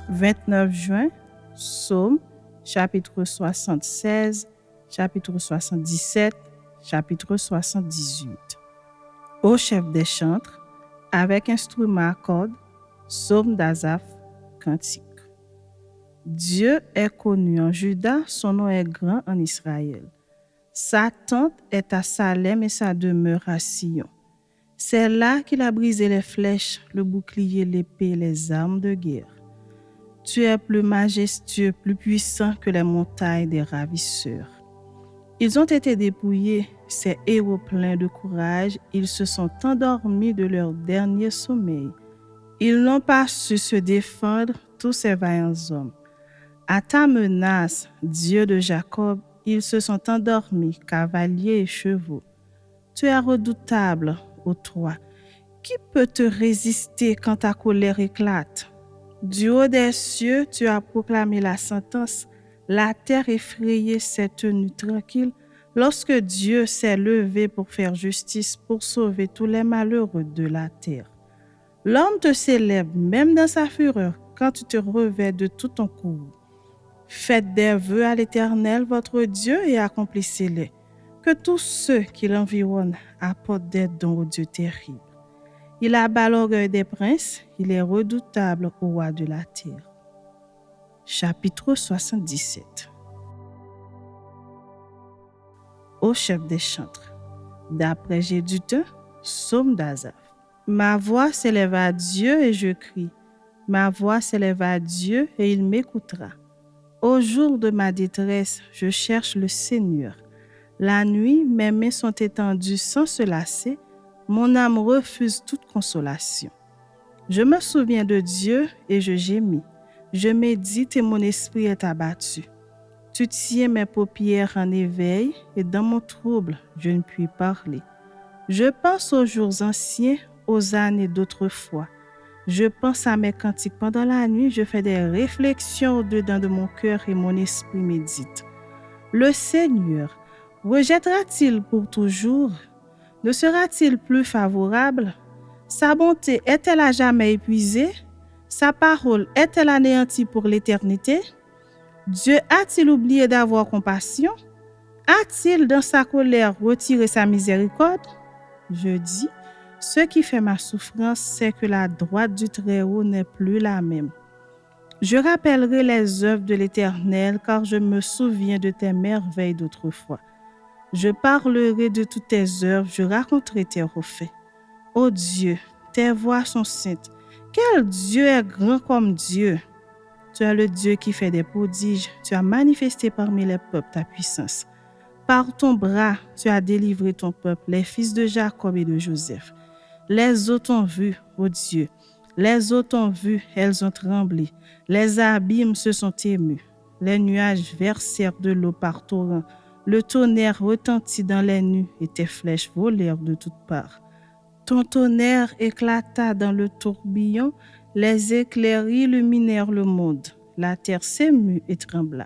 29 juin, Psaume, chapitre 76, chapitre 77, chapitre 78. Au chef des chantres, avec instrument à cordes, Psaume d'Asaph, cantique. Dieu est connu en Juda, son nom est grand en Israël. Sa tente est à Salem et sa demeure à Sion. C'est là qu'il a brisé les flèches, le bouclier, l'épée et les armes de guerre. Tu es plus majestueux, plus puissant que les montagnes des ravisseurs. Ils ont été dépouillés, ces héros pleins de courage, ils se sont endormis de leur dernier sommeil. Ils n'ont pas su se défendre, tous ces vaillants hommes. À ta menace, Dieu de Jacob, ils se sont endormis, cavaliers et chevaux. Tu es redoutable, ô toi. Qui peut te résister quand ta colère éclate? Du haut des cieux, tu as proclamé la sentence. La terre effrayée s'est tenue tranquille lorsque Dieu s'est levé pour faire justice, pour sauver tous les malheureux de la terre. L'homme te célèbre même dans sa fureur quand tu te revêts de tout ton courroux. Faites des vœux à l'Éternel, votre Dieu, et accomplissez-les. Que tous ceux qui l'environnent apportent des dons au Dieu terrible. Il abat l'orgueil des princes, il est redoutable au roi de la terre. Chapitre 77. Au chef des chantres, d'après Gédutin, Psaume d'Asaph. Ma voix s'élève à Dieu et je crie. Ma voix s'élève à Dieu et il m'écoutera. Au jour de ma détresse, je cherche le Seigneur. La nuit, mes mains sont étendues sans se lasser. Mon âme refuse toute consolation. Je me souviens de Dieu et je gémis. Je médite et mon esprit est abattu. Tu tiens mes paupières en éveil et dans mon trouble, je ne puis parler. Je pense aux jours anciens, aux années d'autrefois. Je pense à mes cantiques pendant la nuit, je fais des réflexions au-dedans de mon cœur et mon esprit médite. Le Seigneur rejettera-t-il pour toujours? Ne sera-t-il plus favorable? Sa bonté est-elle à jamais épuisée? Sa parole est-elle anéantie pour l'éternité? Dieu a-t-il oublié d'avoir compassion? A-t-il dans sa colère retiré sa miséricorde? Je dis, ce qui fait ma souffrance, c'est que la droite du Très-Haut n'est plus la même. Je rappellerai les œuvres de l'Éternel, car je me souviens de tes merveilles d'autrefois. Je parlerai de toutes tes œuvres, je raconterai tes refaits. Ô Dieu, tes voies sont saintes. Quel Dieu est grand comme Dieu? Tu es le Dieu qui fait des prodiges. Tu as manifesté parmi les peuples ta puissance. Par ton bras, tu as délivré ton peuple, les fils de Jacob et de Joseph. Les eaux t'ont vu, ô Dieu. Les eaux t'ont vu, elles ont tremblé. Les abîmes se sont émus. Les nuages versèrent de l'eau par torrents. Le tonnerre retentit dans les nues et tes flèches volèrent de toutes parts. Ton tonnerre éclata dans le tourbillon, les éclairs illuminèrent le monde. La terre s'émut et trembla.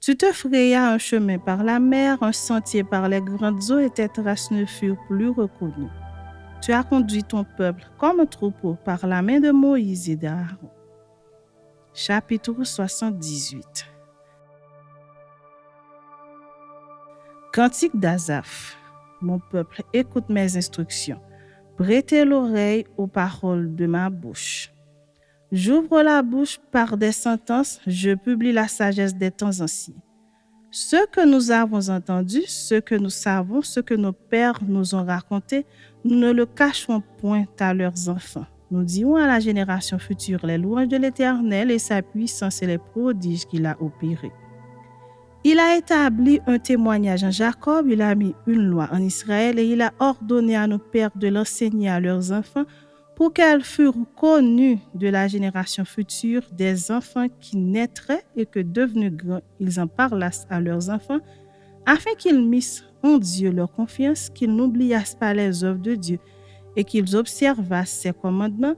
Tu te frayas un chemin par la mer, un sentier par les grandes eaux et tes traces ne furent plus reconnues. Tu as conduit ton peuple comme un troupeau par la main de Moïse et d'Aaron. Chapitre 78. Cantique d'Asaph. Mon peuple, écoute mes instructions. Prêtez l'oreille aux paroles de ma bouche. J'ouvre la bouche par des sentences, je publie la sagesse des temps anciens. Ce que nous avons entendu, ce que nous savons, ce que nos pères nous ont raconté, nous ne le cachons point à leurs enfants. Nous dirons à la génération future les louanges de l'Éternel et sa puissance et les prodiges qu'il a opérés. Il a établi un témoignage en Jacob, il a mis une loi en Israël et il a ordonné à nos pères de l'enseigner à leurs enfants pour qu'elles furent connues de la génération future des enfants qui naîtraient et que devenus grands, ils en parlassent à leurs enfants afin qu'ils missent en Dieu leur confiance, qu'ils n'oubliassent pas les œuvres de Dieu et qu'ils observassent ses commandements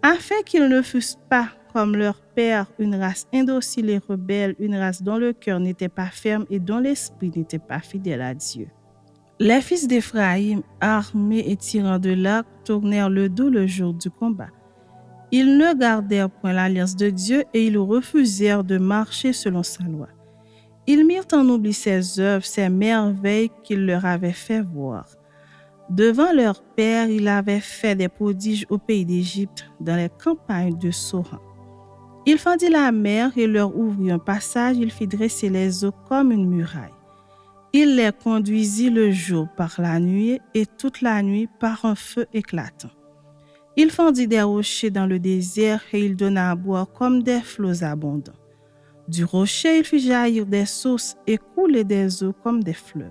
afin qu'ils ne fussent pas comme leur père, une race indocile et rebelle, une race dont le cœur n'était pas ferme et dont l'esprit n'était pas fidèle à Dieu. Les fils d'Éphraïm, armés et tirant de l'arc, tournèrent le dos le jour du combat. Ils ne gardèrent point l'alliance de Dieu et ils refusèrent de marcher selon sa loi. Ils mirent en oubli ses œuvres, ses merveilles qu'il leur avait fait voir. Devant leur père, il avait fait des prodiges au pays d'Égypte, dans les campagnes de Soran. Il fendit la mer et leur ouvrit un passage, il fit dresser les eaux comme une muraille. Il les conduisit le jour par la nuit et toute la nuit par un feu éclatant. Il fendit des rochers dans le désert et il donna à boire comme des flots abondants. Du rocher, il fit jaillir des sources et couler des eaux comme des fleuves.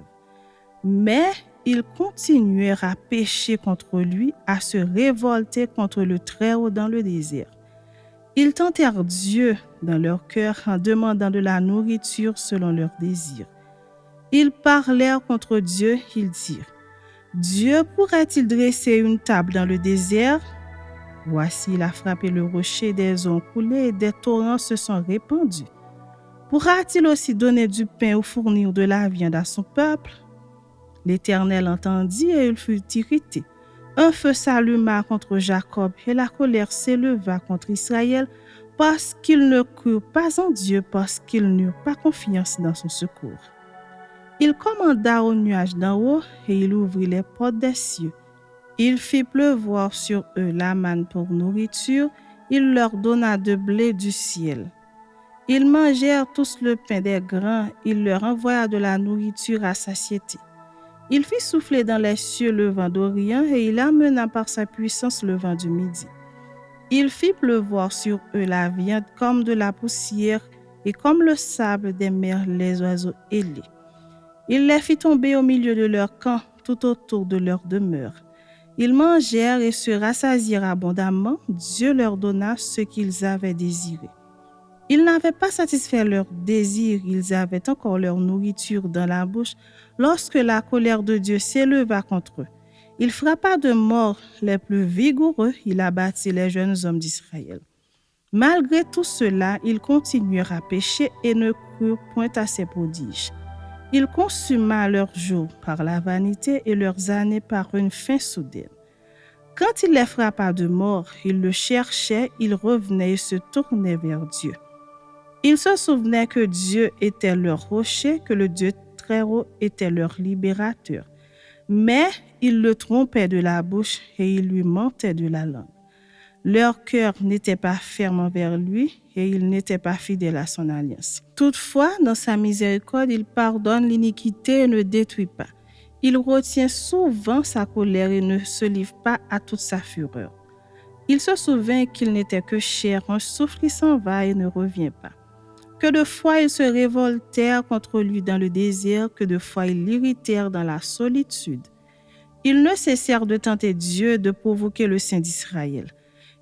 Mais ils continuèrent à pécher contre lui, à se révolter contre le Très-Haut dans le désert. Ils tentèrent Dieu dans leur cœur en demandant de la nourriture selon leurs désirs. Ils parlèrent contre Dieu, ils dirent, « Dieu pourrait-il dresser une table dans le désert? Voici, il a frappé le rocher, des eaux ont coulé et des torrents se sont répandus. Pourra-t-il aussi donner du pain ou fournir de la viande à son peuple? » L'Éternel entendit et il fut irrité. Un feu s'alluma contre Jacob et la colère s'éleva contre Israël parce qu'ils ne crurent pas en Dieu, parce qu'ils n'eurent pas confiance dans son secours. Il commanda au nuage d'en haut et il ouvrit les portes des cieux. Il fit pleuvoir sur eux la manne pour nourriture, il leur donna de blé du ciel. Ils mangèrent tous le pain des grands, il leur envoya de la nourriture à satiété. Il fit souffler dans les cieux le vent d'Orient et il amena par sa puissance le vent du Midi. Il fit pleuvoir sur eux la viande comme de la poussière et comme le sable des mers les oiseaux ailés. Il les fit tomber au milieu de leur camp, tout autour de leur demeure. Ils mangèrent et se rassasièrent abondamment. Dieu leur donna ce qu'ils avaient désiré. Ils n'avaient pas satisfait leur désir, ils avaient encore leur nourriture dans la bouche lorsque la colère de Dieu s'éleva contre eux. Il frappa de mort les plus vigoureux, il abattit les jeunes hommes d'Israël. Malgré tout cela, ils continuèrent à pécher et ne crurent point à ses prodiges. Il consuma leurs jours par la vanité et leurs années par une faim soudaine. Quand il les frappa de mort, ils le cherchaient, ils revenaient et se tournaient vers Dieu. Ils se souvenaient que Dieu était leur rocher, que le Dieu Très-Haut était leur libérateur. Mais ils le trompaient de la bouche et ils lui mentaient de la langue. Leur cœur n'était pas ferme envers lui et ils n'étaient pas fidèles à son alliance. Toutefois, dans sa miséricorde, il pardonne l'iniquité et ne détruit pas. Il retient souvent sa colère et ne se livre pas à toute sa fureur. Il se souvient qu'il n'était que chair, un souffle qui s'en va et ne revient pas. Que de fois ils se révoltèrent contre lui dans le désert, que de fois ils l'irritèrent dans la solitude. Ils ne cessèrent de tenter Dieu, de provoquer le Saint d'Israël.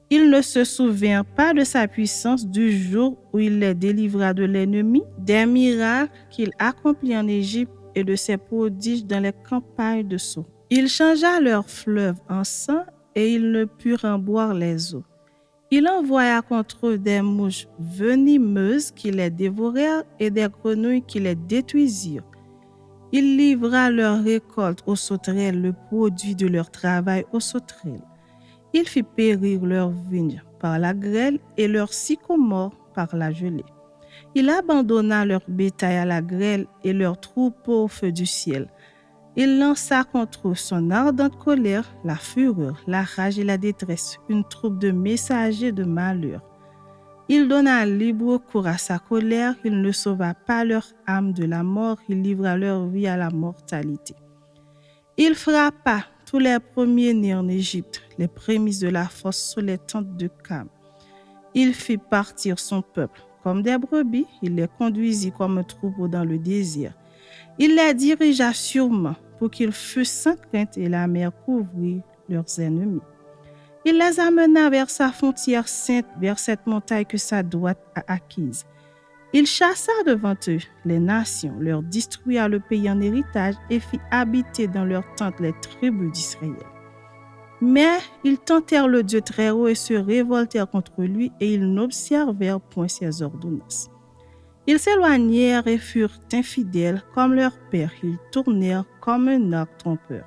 Ils ne se souvinrent pas de sa puissance du jour où il les délivra de l'ennemi, des miracles qu'il accomplit en Égypte et de ses prodiges dans les campagnes de Soran. Il changea leurs fleuves en sang et ils ne purent en boire les eaux. Il envoya contre eux des mouches venimeuses qui les dévorèrent et des grenouilles qui les détruisirent. Il livra leur récolte aux sauterelles, le produit de leur travail aux sauterelles. Il fit périr leurs vignes par la grêle et leurs sycomores par la gelée. Il abandonna leur bétail à la grêle et leurs troupeaux au feu du ciel. Il lança contre eux son ardente colère, la fureur, la rage et la détresse, une troupe de messagers de malheur. Il donna libre cours à sa colère, il ne sauva pas leur âme de la mort, il livra leur vie à la mortalité. Il frappa tous les premiers-nés en Égypte, les prémices de la force sous les tentes de Cam. Il fit partir son peuple comme des brebis, il les conduisit comme un troupeau dans le désert. Il les dirigea sûrement pour qu'ils fussent sans crainte et la mer couvrit leurs ennemis. Il les amena vers sa frontière sainte, vers cette montagne que sa droite a acquise. Il chassa devant eux les nations, leur distribua le pays en héritage et fit habiter dans leurs tentes les tribus d'Israël. Mais ils tentèrent le Dieu Très-Haut et se révoltèrent contre lui et ils n'observèrent point ses ordonnances. Ils s'éloignèrent et furent infidèles comme leur père. Ils tournèrent comme un arc trompeur.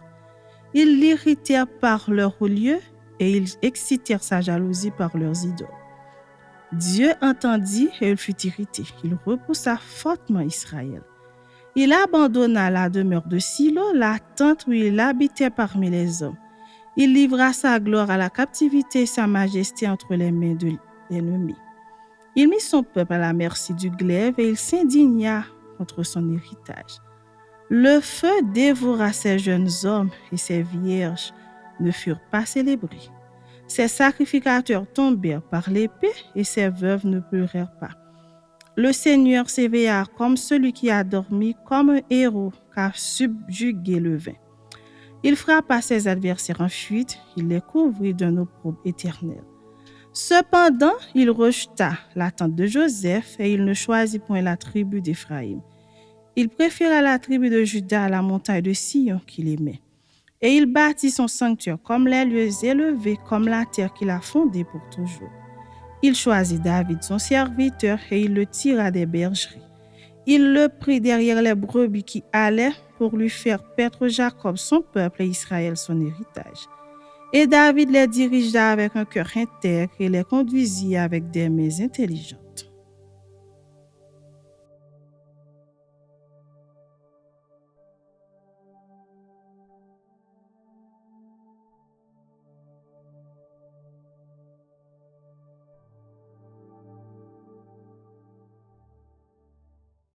Ils l'irritèrent par leur haut lieu et ils excitèrent sa jalousie par leurs idoles. Dieu entendit et il fut irrité. Il repoussa fortement Israël. Il abandonna la demeure de Silo, la tente où il habitait parmi les hommes. Il livra sa gloire à la captivité et sa majesté entre les mains de l'ennemi. Il mit son peuple à la merci du glaive et il s'indigna contre son héritage. Le feu dévora ses jeunes hommes et ses vierges ne furent pas célébrés. Ses sacrificateurs tombèrent par l'épée et ses veuves ne pleurèrent pas. Le Seigneur s'éveilla comme celui qui a dormi, comme un héros qui a subjugué le vin. Il frappa ses adversaires en fuite, il les couvrit d'un opprobre éternel. Cependant, il rejeta la tente de Joseph et il ne choisit point la tribu d'Éphraïm. Il préféra la tribu de Juda à la montagne de Sion qu'il aimait. Et il bâtit son sanctuaire comme les lieux élevés, comme la terre qu'il a fondée pour toujours. Il choisit David son serviteur et il le tira des bergeries. Il le prit derrière les brebis qui allaient pour lui faire paître Jacob son peuple et Israël son héritage. Et David les dirigea avec un cœur intègre et les conduisit avec des mains intelligentes.